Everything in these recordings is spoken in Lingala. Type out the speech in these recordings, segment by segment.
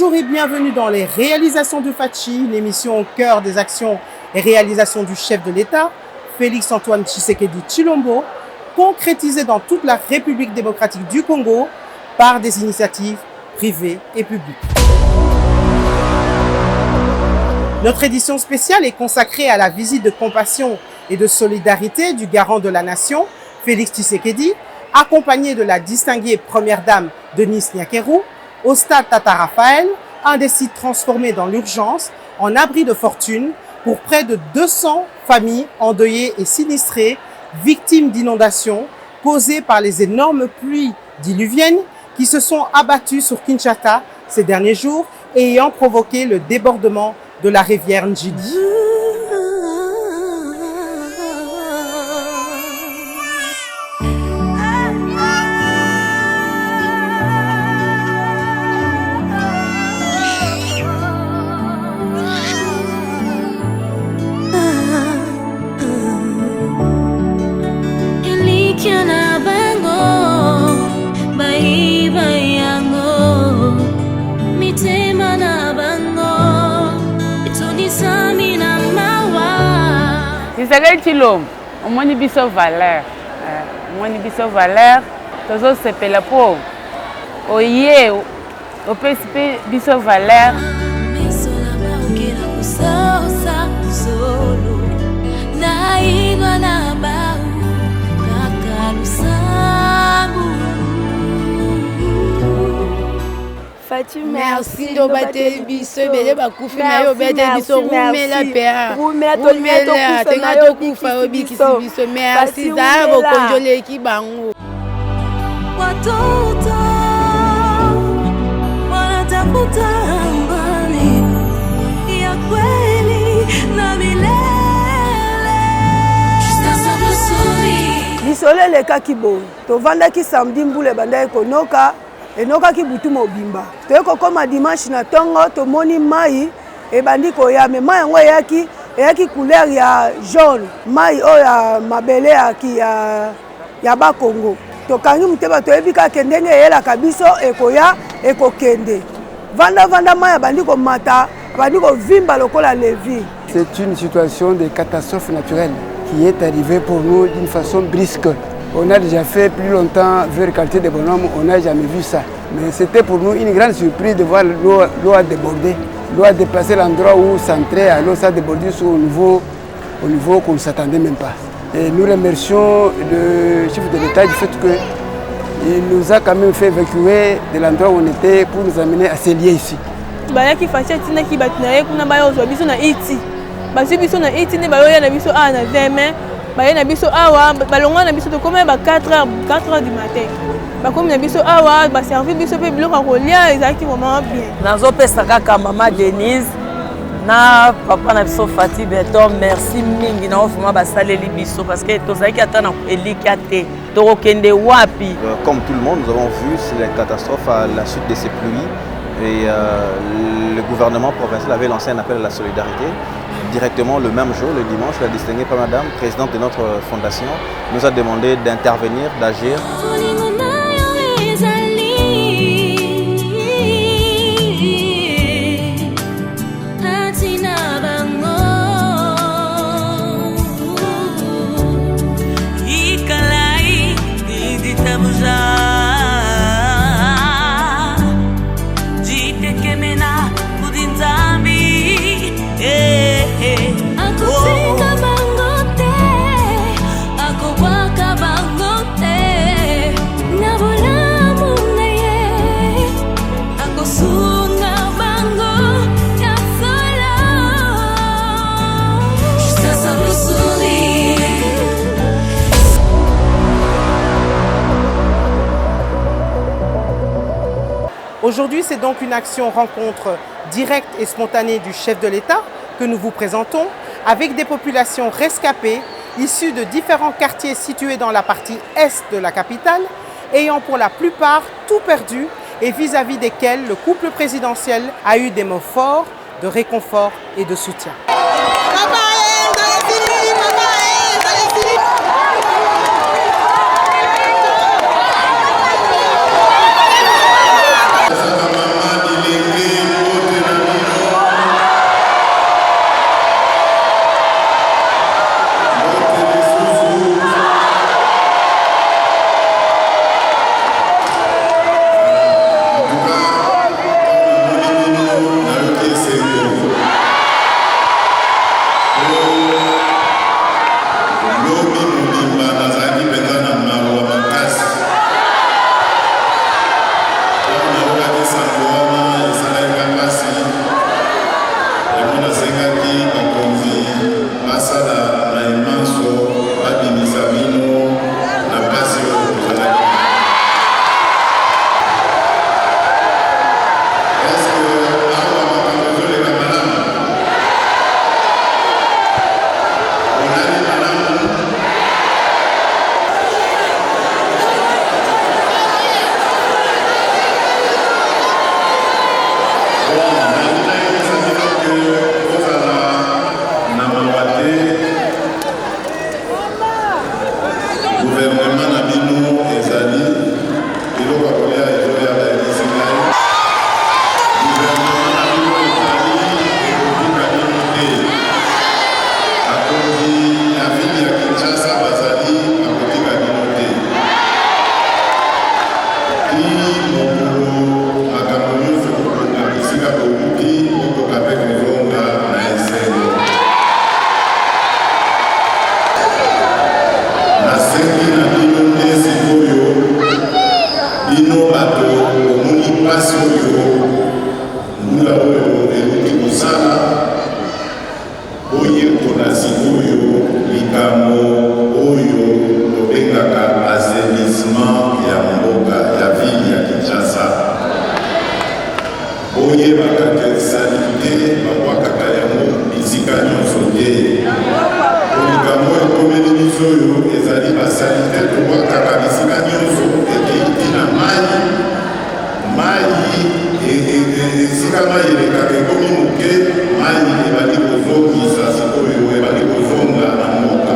Bonjour et bienvenue dans les réalisations de Fachi, l'émission au cœur des actions et réalisations du chef de l'État, Félix Antoine Tshisekedi Tshilombo, concrétisée dans toute la République démocratique du Congo par des initiatives privées et publiques. Notre édition spéciale est consacrée à la visite de compassion et de solidarité du garant de la nation, Félix Tshisekedi, accompagné de la distinguée première dame Denise Nyakeru, au stade Tata Raphaël, un des sites transformés dans l'urgence en abri de fortune pour près de 200 familles endeuillées et sinistrées, victimes d'inondations causées par les énormes pluies diluviennes qui se sont abattues sur Kinshasa ces derniers jours et ayant provoqué le débordement de la rivière Njili. Tshisekedi Tshilombo, omoni biso valeur, tozosepela po oye opesi mpe biso valeur. Fachi, merci de battre biso bele bakufi na yo bete biso rumela pea rumela tenga to kufa obikisi biso merci za bokonjole ki bango watoto wanatafuta amani ya kweli na milele lisole leka kibo tovanda ki samedi mbule banda ekonoka enoka ki butu mobimba toyeko koma dimanche na tongo tomoni mai ebandi koya me mai yango eyaki couleur ya jaune mai oyo ya mabele ya bakongo tokangi muteba toyebi kaka ndenge eyelaka biso ekoya ekokende vanda mai abandi komata abandi kovimba lokola levi. C'est une situation de catastrophe naturelle qui est arrivée pour nous d'une façon brusque. On a déjà fait plus longtemps vers le quartier de Bonhomme, on n'a jamais vu ça. Mais c'était pour nous une grande surprise de voir l'eau a débordé. L'eau a dépassé l'endroit où s'entrait, l'eau a débordé au niveau qu'on ne s'attendait même pas. Et nous remercions le chef de l'État du fait qu'il nous a quand même fait évacuer de l'endroit où on était pour nous amener à ces lieux ici. Baye na biso awa balonga na biso to comme ba 4h du matin bakomi na biso awa ba servir biso pe biloko kolia ezaki vraiment bien nazo pesa kaka mama Denise na papa na biso Fati Beton merci mingi na ofuma basaleli biso parce que tozaki atana elikate to kende wapi. Comme tout le monde nous avons vu c'est la catastrophe à la suite de ces pluies et le gouvernement provincial avait lancé un appel à la solidarité. Directement le même jour, le dimanche, la distinguée Première Dame, présidente de notre fondation, nous a demandé d'intervenir, d'agir. Aujourd'hui, c'est donc une action rencontre directe et spontanée du chef de l'État que nous vous présentons avec des populations rescapées issues de différents quartiers situés dans la partie est de la capitale, ayant pour la plupart tout perdu et vis-à-vis desquels le couple présidentiel a eu des mots forts de réconfort et de soutien. boyebaka te salite babwakaka yango bisika nyonso te likambo ekomeli biso oyo ezali basalite tobwakaka bisika nyonso ekei tina mai esika mai elekaka ekomi moke mai ebali kozongisa sikoyo ebali kozonga na mboka.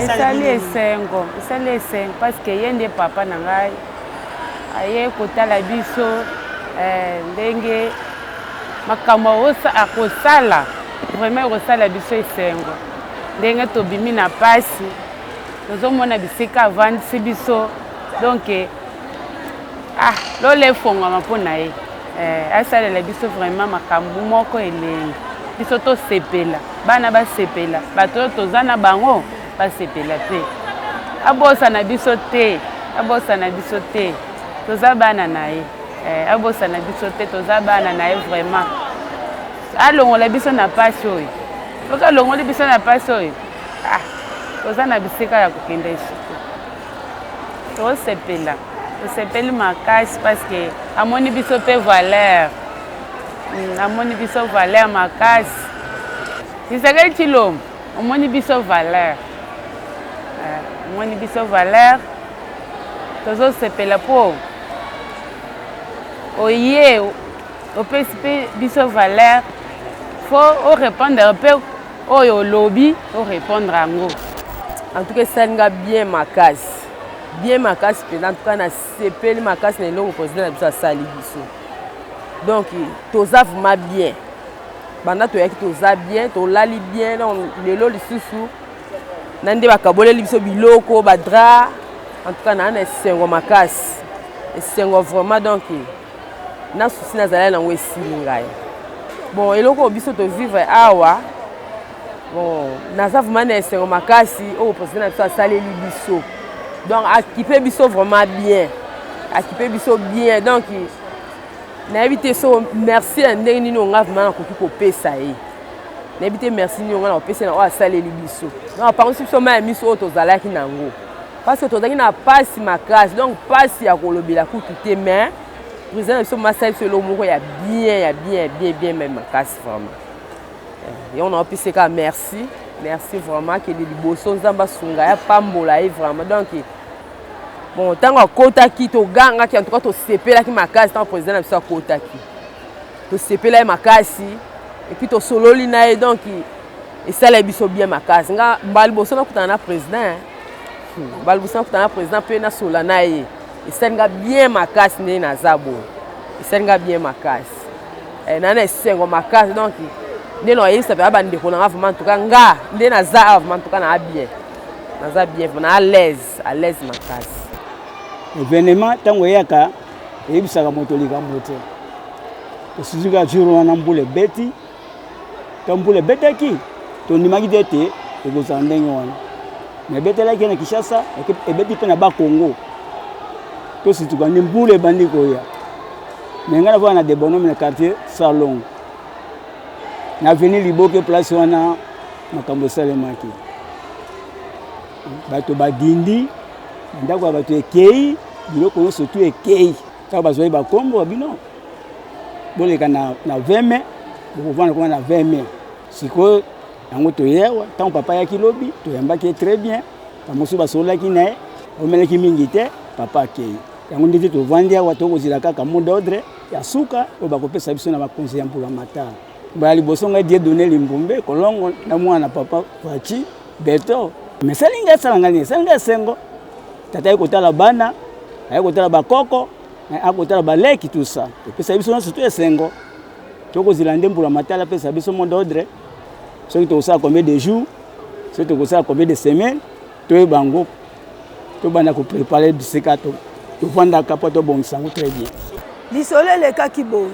esali esengo parce que ye nde papa na ngai aye kotala biso ndenge makambo akosala vraiment ekosala biso esengo ndenge tobimi na pasi tozomona bisika avandisi biso donc lolo efongwama mpo na ye asalela biso vraiment makambo moko elengi biso tosepela bana basepela bato oyo toza na bango basepela te abosana biso te toza bana na ye abosana biso te toza bana na ye vraiment alongola biso na pasi oyo soki alongoli biso na pasi oyo toza na bisika ya kokende esiko tosepeli makasi parce que amoni biso mpe valeur makasi Tshisekedi Tshilombo omoni biso valeur tozosepela mpo oye opesi mpe biso valeur fo orépondre mpe oyo olobi orépondre yango. En tout cas esalinga bien makasi mpenza en tout cas nasepeli makasi na eloko président na biso asali biso donc toza vraiment bien banda toyaki toza bien tolali bien lelo lisusu na nde bakaboleli biso biloko badra en tout cas na esengo makasi esengo vraiment donc na susi nazalaki nango esili ngai bon eloko biso tovivre awa bon naza vraiment na esengo makasi oyo président na biso asaleli biso donc akipe biso vraiment bien donc nayebi te so merci na ndenge nini onga vraiment nakoki kopesa ye nayebi te merci nini onga na kopesa na oyo asaleli biso donc apangisi biso mai ya miso oyo tozalaki nango parce que tozalaki na pasi makasi donc pasi ya kolobela kutu te mais président na biso masali biso eloko moko ya bien même makasi vraiment yo na opesa ka merci vraiment ke liboso nzambe asunga ya pambola ye vraiment donc bon ntango akotaki togangaki en tout cas tosepelaki makasi ntango président na biso akotaki tosepela ye makasi epuis tosololi na ye donc esala biso bien makasi nga mbala liboso nakutana na président mpe nasola na ye esalinga bien makasi ndenge naza boye esalinga bien makasi nana esengo makasi donc nde noyebisa mpe abandeko nanga vraiment en tout cas nga nde naza awa vraiment en tout cas naza bien na à l'aise makasi. Événement ntango eyaka eyebisaka moto likambo te tosuzuka jour wana mbula ebeti to mbula ebetaki tondimaki te ete ekozala ndenge wana me ebetelaki na Kinshasa ebeti mpe na bakongo tosituka nde mbula ebandi koya me ngai navaka na de bonhomme na quartier Salongo na avenue Liboke place wana makambo esalemaki bato badindi ndako ya bato ekei biloko nyonso tu ekei kaka bazwaki bakombo babino boleka na 20 mai bokovanda kuna na 20 mai sikoyo yango toyewa ntango papa yaki lobi toyambaki très bien bamosusu basololaki na ye omelaki mingi te papa akei yango ndeti tovandi awa tokozela kaka mot d'ordre ya suka oyo bakopesa biso na bakonseil ya mpula matala baya liboso ngai die donne limbumbe kolongo na mwana papa Fachi Beto mais salinga esalanga nini salinga esengo tata ye kotala bana aye kotala bakoko akotala baleki tout ça epesa biso nyonso tu esengo tokozela nde mpula matala apesa biso mot d'ordre soki tokosala combien de jours soki tokosala combien de semaines toyeba yango tobanda koprépare bisika tovandaka mpo tobongisa yango très bien lisolo elekaki boye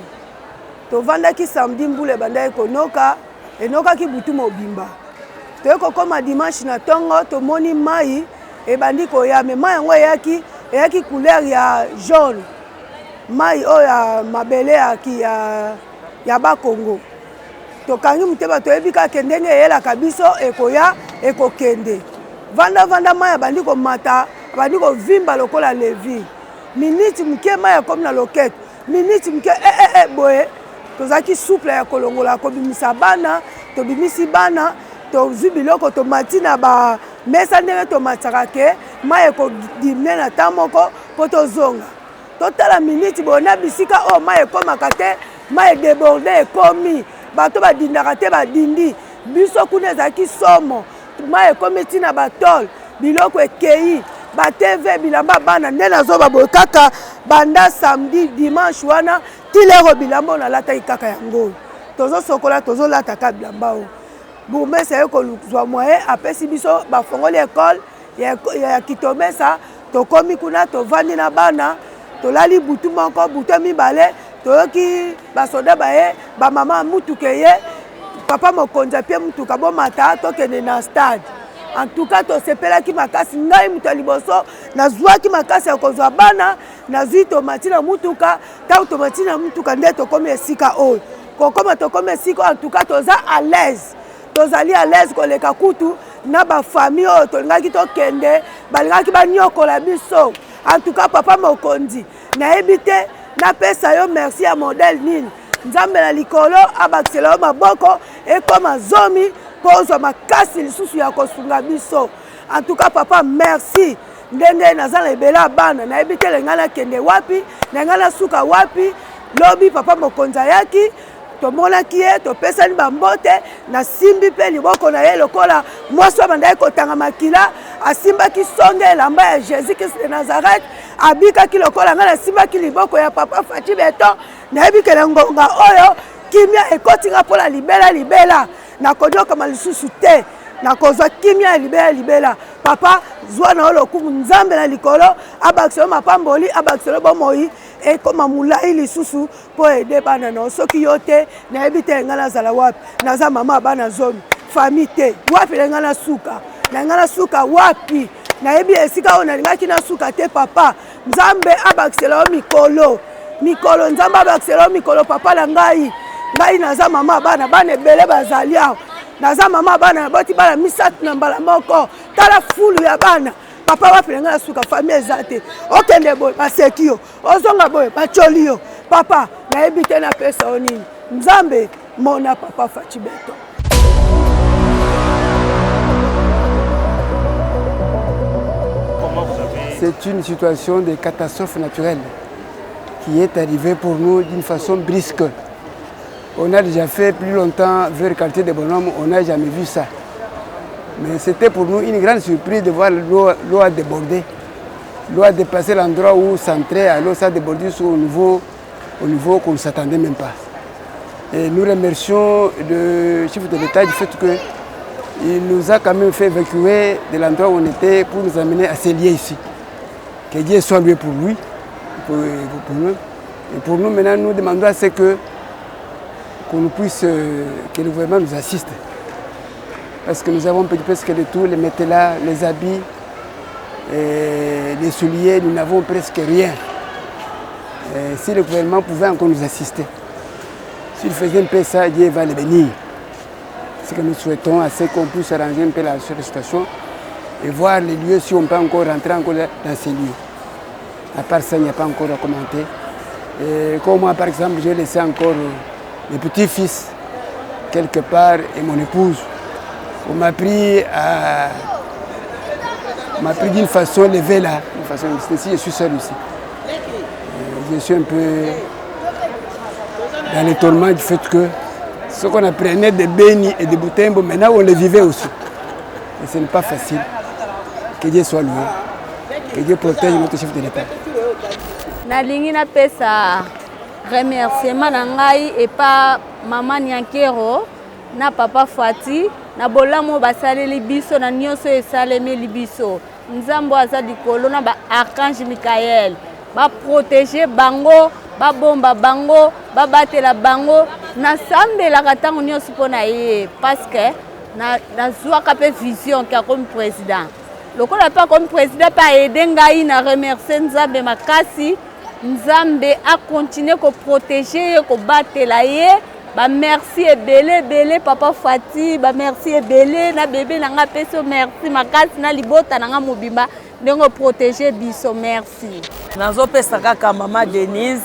tovandaki samedi mbula ebandaki konoka enokaki butu mobimba toye kokoma dimanche na ntongo tomoni mai ebandi koya me mai yango eyaki couleur ya jaune mai oyo ya mabele ya bakongo tokangi motema toyebi kaka ndenge eyelaka biso ekoya ekokende vanda mai abandi komata abandi kovimba lokola levi miniti moke mai akomi na loketo miniti moke boye tozalaki souple ya kolongola kobimisa bana tobimisi bana tozwi biloko tomati na bamesa ndenge tomatisaka ke mai ekodimine na ntan moko mpo tozonga totala miniti boye na bisika oyo mai ekomaka te mai edeborde ekomi bato badindaka te badindi biso kuna ezalaki somo mai ekomi ntina batole biloko ekei batv bilamba bana nde nazoba boye kaka banda samedi dimanche wana tilero bilamba oyo nalataki kaka yango tozosokola tozolataka bilamba oyo bourgmestre aye kozwa moyen apesi biso bafongoli ekole ya kitomesa tokomi kuna tovandi na bana tolali butu moko butu mibale toyoki basoda baye bamama mutuka eye papa mokonzi apie mutuka bomata tokende na stade en tout cas tosepelaki makasi ngai moto ya liboso nazwaki makasi ya kozwa bana nazwi tomati na mutuka ntango tomati na mutuka nde tokomi esika oyo kokoma tokomi esika oyo en tout cas toza à l'aise tozali à l'aise koleka kutu na bafamille oyo tolingaki tokende balingaki banyokola biso en tout cas papa mokonzi nayebi te napesa yo merci ya modèle nini nzambe na likolo abakisela yo maboko ekoma zomi mpo ozwa makasi lisusu ya kosunga biso en tout cas papa merci ndenge naza na ebele ya bana nayebi te lengai nakende wapi lengai nasuka wapi lobi papa mokonzi ayaki tomonaki ye topesani bambote nasimbi mpe liboko na ye lokola mwasi abandaki kotanga makila asimbaki songe elamba ya jésus christ de nazareth abikaki lokola ngai nasimbaki liboko ya papa Fati Beton nayebi kele ngonga oyo kimia ekotinga mpola libela nakodokama lisusu te nakozwa kimia ya libela papa zwa na yo lokumu nzambe na likolo abakiselo mapamboli abakiselo bomoi ekoma mulai lisusu mpo ede bana na yo soki yo te nayebi te ngai nazala wapi naza mama ya bana zomi famille te wapi na ngai nasuka wapi nayebi esika oyo nalingaki nasuka te papa nzambe abakisela yo mikolo nzambe abakisela yo mikolo papa na ngai naza mama ya bana ebele bazali awa naza mama bana boti bana misatu na mbala moko tala fulu ya bana papa wapi na ngai nasuka famille eza te okende boye baseki yo ozonga boye bacoli yo papa nayebi te napesa yo nini nzambe mona papa Fati Beton. C'est une situation de catastrophe naturelle qui est arrivée pour nous d'une façon brusque. On a déjà fait plus longtemps vers le quartier de Bonhomme, on n'a jamais vu ça. Mais c'était pour nous une grande surprise de voir l'eau a débordé. L'eau a dépassé l'endroit où s'entrait, l'eau a débordé au niveau qu'on ne s'attendait même pas. Et nous remercions le chef de l'État du fait qu'il nous a quand même fait évacuer de l'endroit où on était pour nous amener à Célier ici. Que Dieu soit loué pour lui, pour nous. Et pour nous, maintenant, nous demandons à ce qu'on nous puisse, que le gouvernement nous assiste. Parce que nous avons perdu presque de tout, les matelas, les habits, les souliers, nous n'avons presque rien. Et si le gouvernement pouvait encore nous assister, s'il faisait un peu ça, Dieu va le bénir. Ce que nous souhaitons, c'est qu'on puisse arranger un peu la situation et voir les lieux si on peut encore rentrer encore dans ces lieux. À part ça, il n'y a pas encore à commenter. Et comme moi, par exemple, j'ai laissé encore mes petits-fils quelque part et mon épouse. On m'a pris d'une façon levée là, d'une façon ici, je suis seul ici. Je suis un peu dans les tourments du fait que ce qu'on apprenait de Béni et de Boutembo, maintenant on les vivait aussi. Et ce n'est pas facile. Que Dieu soit loué. Que Dieu protège notre chef de l'État. Nalingi na pesa remerciement na ngai et pas maman Nyankero na papa Fati na bolamo basaleli biso na nyonso esalemeli biso nzambo aza likolo na ba archange Michael ba protéger bango ba bomba bango ba batela bango na sambela katango nyonso pona ye parce que na zwaka pe vision ka comme président lokola pas comme président pas aider ngai na remercier nzambe makasi Nzambe a continué ko protéger ko batela ye. Ba merci ebele papa Fati, ba merci ebele na bébé nanga peso merci makasi na libota nanga mobimba ndenge protéger biso merci. Nazo pesa kaka mama Denise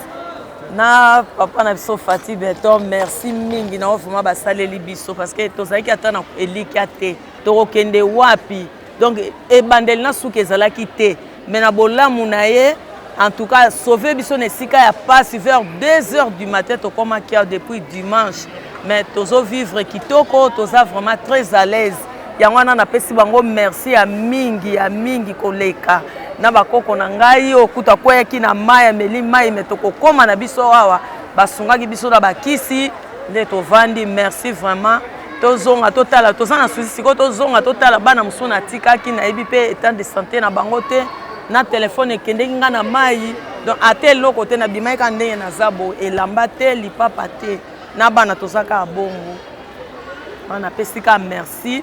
na papa na biso Fati Beton merci mingi na ofuma basaleli biso parce que tozaki ata na elika te tokokende wapi donc ebandeli na suki ezalaki te mais na bolamu na ye en tout cas sauver biso na esika ya passe vers 2h du matin tokoma kia depuis dimanche mais tozo vivre kitoko toza vraiment très à l'aise yango wana napesi bango merci ya mingi koleka na bakoko na ngai okuta kweki na mai meli mai metokokoma na biso awa basungaki biso na bakisi nde tovandi merci vraiment tozonga totala toza na susi siko tozonga totala bana musu na tikaki na yebi pe état de santé na bango te na telefone ekendeki nga na mai donc ate eloko te na bimai ka ndenge na zabo elamba te lipapa te na bana tozaka bongo bana pesika merci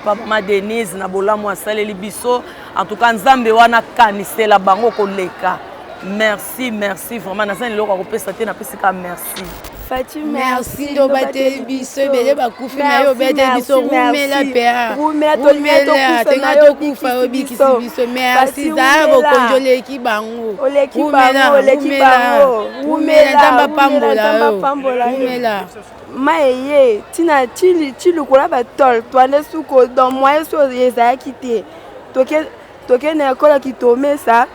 Papa Denise na bolamu asaleli biso en tout cas nzambe wana kanisela bango koleka merci vraiment nazali loko kopesa te na pesika merci Fati merci ndo bate biso bele bakufi na yo bete biso rumela pea rumela tenga to kufa obikisi biso merci za bokonjole ki bango rumela tamba pambola rumela maye tina chili kola batol toane suko dans moyen so ezaki te toke na kola ki tomesa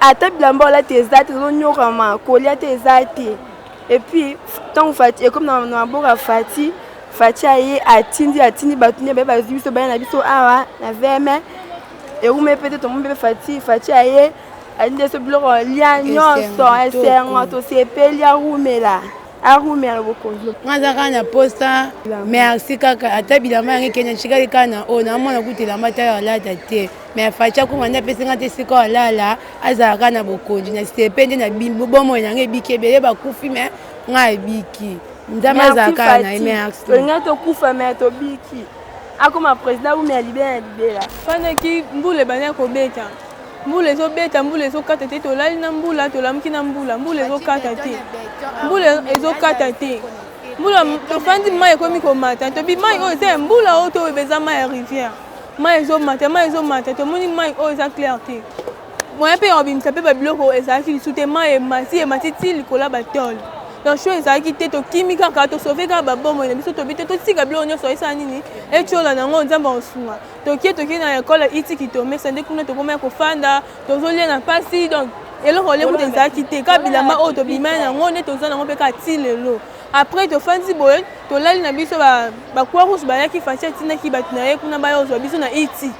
ata bilamba la te ezati zo nyokama kolia te ezati. Et puis, tant Fati, et comme dans la Fati aye atindi batuni beba zibiso bana na biso awa na veme et ou me peut-être mon bébé Fati aye ande so bloko lia nyonso esengo to sepeli arumela bokonzo ngazaka na posta merci kaka ata bilamba yange kenya chikali kana ona mona kutela mata ya lata te mais Fati ko manda pesinga te siko alala azaka na bokonzo na sepende na bimbo bomo yange bikebele bakufi mais ngai biki ndama azaka na merci to kufa mais to biki akoma président ou mais libera fana ki mbule banya ko beta mbule zo beta mbule zo kata te to lali na mbula to lamki na mbule zo kata te mbule ezo kata te mbula to fandi mai ko mi ko mata to bi mai o ze mbula o to beza mai rivière mai zo mata to moni mai o za clair te moi pe obim tape ba biloko ezaki sute mai mati ti likola batol donc chose ezaki te to kimika ka to sauver ka ba bomo na biso to bite to tika biloko nyonso esa nini e chola na ngo nzamba osunga to ki na école itiki to mesa nde kuna to koma ko fanda to zolia na pasi donc eloko le kuta ezaki te ka bilamba o to bima na ngo ne to zana ngo pe ka tilelo après to fandi boy to lali na biso ba kwa rouge ba yaki fatia tina ki batina ye kuna ba yo zo biso na iti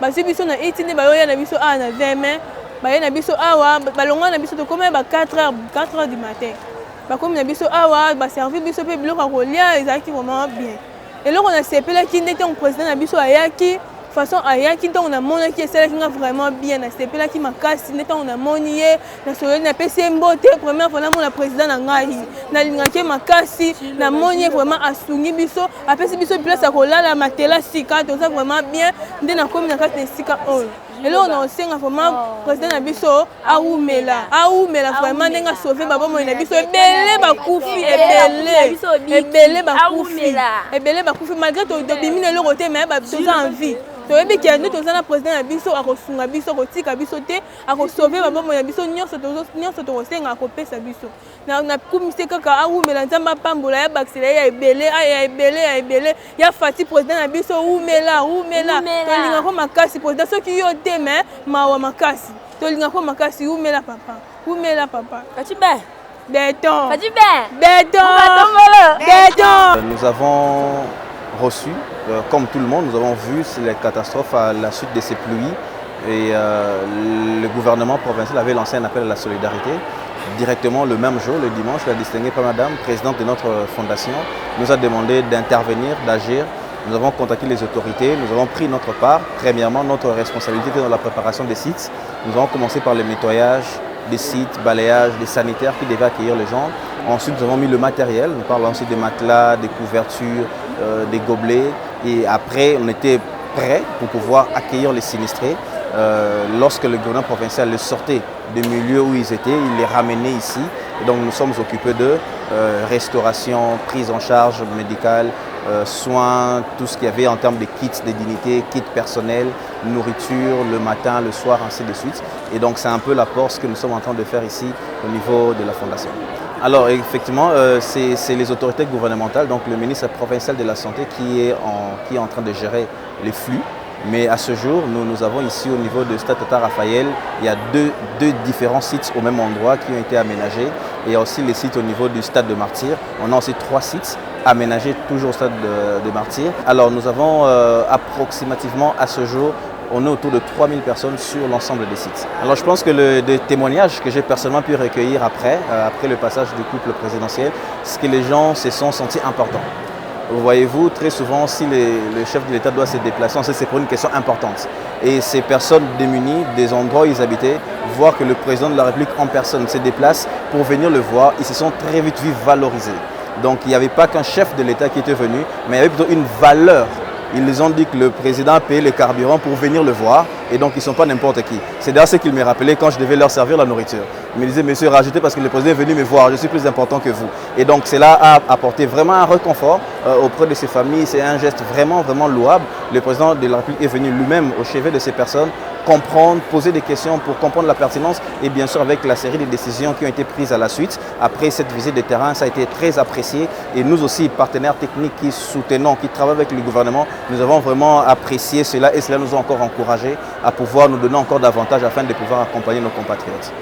basi biso na iti ne ba yo na biso a na 20 mai ba ye na biso awa balonga na biso to koma ba 4h du matin bakomi na biso awa baservi biso pe biloko kolia ezalaki vraiment bien eloko na sepelaki nde ntango président na biso ayaki façon ayaki ntango namonaki esalaki nga vraiment bien nasepelaki makasi nde ntango namoni ye nasololi napesi ye mbote première fois namona président na ngai nalingaki ye makasi namoni ye vraiment asungi biso apesi biso place ya kolala matela sika toza vraiment bien nde nakomi na kati na esika oyo eloko na osenga vraiment président na biso aumela vraiment ndenge asauve babomoi na biso ebele bakufi ebele bakufi malgré tobimi na eloko te mais toza en vie toyebi ke nde toza na président na biso akosunga biso akotika biso te akosauve babomoi na biso nyonso tokosenga akopesa biso nakumise kaka aumela nzambe apambola ya bakisela ya ebele ya Fati président na biso umela tolingako makasi président soki yo te me mawa makasi tolingako makasi umela papa Béton. Nous avons reçu, comme tout le monde, nous avons vu les catastrophes à la suite de ces pluies et le gouvernement provincial avait lancé un appel à la solidarité. Directement le même jour, le dimanche, la distinguée Madame, présidente de notre fondation, nous a demandé d'intervenir, d'agir. Nous avons contacté les autorités, nous avons pris notre part. Premièrement, notre responsabilité dans la préparation des sites. Nous avons commencé par le nettoyage des sites, balayage, des sanitaires qui devaient accueillir les gens. Ensuite, nous avons mis le matériel. Nous parlons aussi des matelas, des couvertures, des gobelets. Et après, on était prêts pour pouvoir accueillir les sinistrés. lorsque le gouvernement provincial les sortait des milieux où ils étaient, il les ramenait ici. Et donc nous sommes occupés de restauration, prise en charge médicale, soins, tout ce qu'il y avait en termes de kits de dignité, kits personnels, nourriture, le matin, le soir, ainsi de suite. Et donc c'est un peu l'apport que nous sommes en train de faire ici au niveau de la Fondation. Alors effectivement, c'est les autorités gouvernementales, donc le ministre provincial de la Santé qui est en train de gérer les flux. Mais à ce jour, nous avons ici au niveau de Stade Tata Raphaël, il y a deux différents sites au même endroit qui ont été aménagés. Et il y a aussi les sites au niveau du Stade de Martyrs. On a aussi 3 sites aménagés toujours au Stade de Martyrs. Alors nous avons approximativement à ce jour, on est autour de 3000 personnes sur l'ensemble des sites. Alors je pense que les témoignages que j'ai personnellement pu recueillir après le passage du couple présidentiel, c'est que les gens se sont sentis importants. Voyez-vous, très souvent, si le chef de l'État doit se déplacer, on sait que c'est pour une question importante. Et ces personnes démunies, des endroits où ils habitaient, voir que le président de la République en personne se déplace pour venir le voir, ils se sont très vite vus valorisés. Donc il n'y avait pas qu'un chef de l'État qui était venu, mais il y avait plutôt une valeur. Ils ont dit que le président a payé le carburant pour venir le voir et donc ils ne sont pas n'importe qui. C'est d'ailleurs ce qu'il me rappelait quand je devais leur servir la nourriture. Il me disait, monsieur, rajoutez parce que le président est venu me voir, je suis plus important que vous. Et donc cela a apporté vraiment un réconfort auprès de ces familles. C'est un geste vraiment, vraiment louable. Le président de la République est venu lui-même au chevet de ces personnes, comprendre, poser des questions pour comprendre la pertinence et bien sûr avec la série de décisions qui ont été prises à la suite. Après cette visite de terrain, ça a été très apprécié et nous aussi, partenaires techniques qui soutenons, qui travaillent avec le gouvernement, nous avons vraiment apprécié cela et cela nous a encore encouragés à pouvoir nous donner encore davantage afin de pouvoir accompagner nos compatriotes.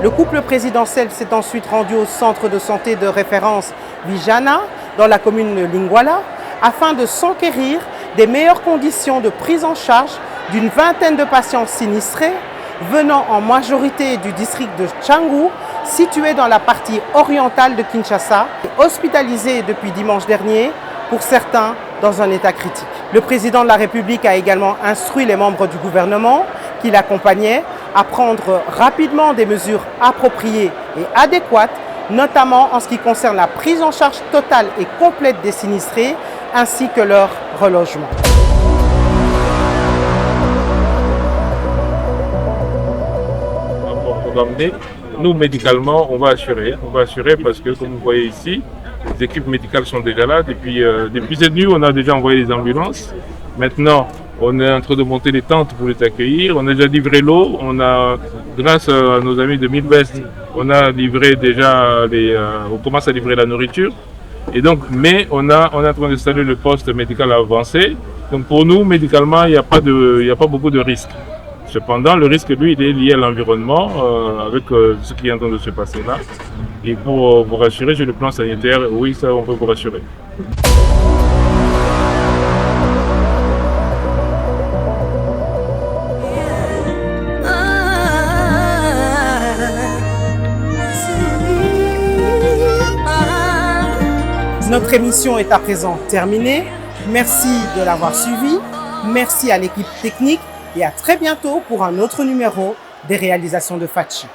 Le couple présidentiel s'est ensuite rendu au centre de santé de référence Vijana, dans la commune de Lingwala, afin de s'enquérir des meilleures conditions de prise en charge d'une vingtaine de patients sinistrés, venant en majorité du district de Tchangu, situé dans la partie orientale de Kinshasa, hospitalisés depuis dimanche dernier, pour certains dans un état critique. Le président de la République a également instruit les membres du gouvernement qui l'accompagnaient à prendre rapidement des mesures appropriées et adéquates, notamment en ce qui concerne la prise en charge totale et complète des sinistrés, ainsi que leur relogement. Nous, médicalement, on va assurer parce que, comme vous voyez ici, les équipes médicales sont déjà là. Depuis cette nuit, on a déjà envoyé les ambulances. Maintenant, on est en train de monter les tentes pour les accueillir. On a déjà livré l'eau. Grâce à nos amis de Midwest, on a livré déjà on commence à livrer la nourriture. Et donc, mais on est en train d'installer le poste médical avancé. Donc pour nous, médicalement, il n'y a pas beaucoup de risques. Cependant, le risque, lui, il est lié à l'environnement, avec ce qui est en train de se passer là. Et pour vous rassurer sur le plan sanitaire, oui, ça, on peut vous rassurer. Notre émission est à présent terminée. Merci de l'avoir suivi. Merci à l'équipe technique et à très bientôt pour un autre numéro des réalisations de Fatchi.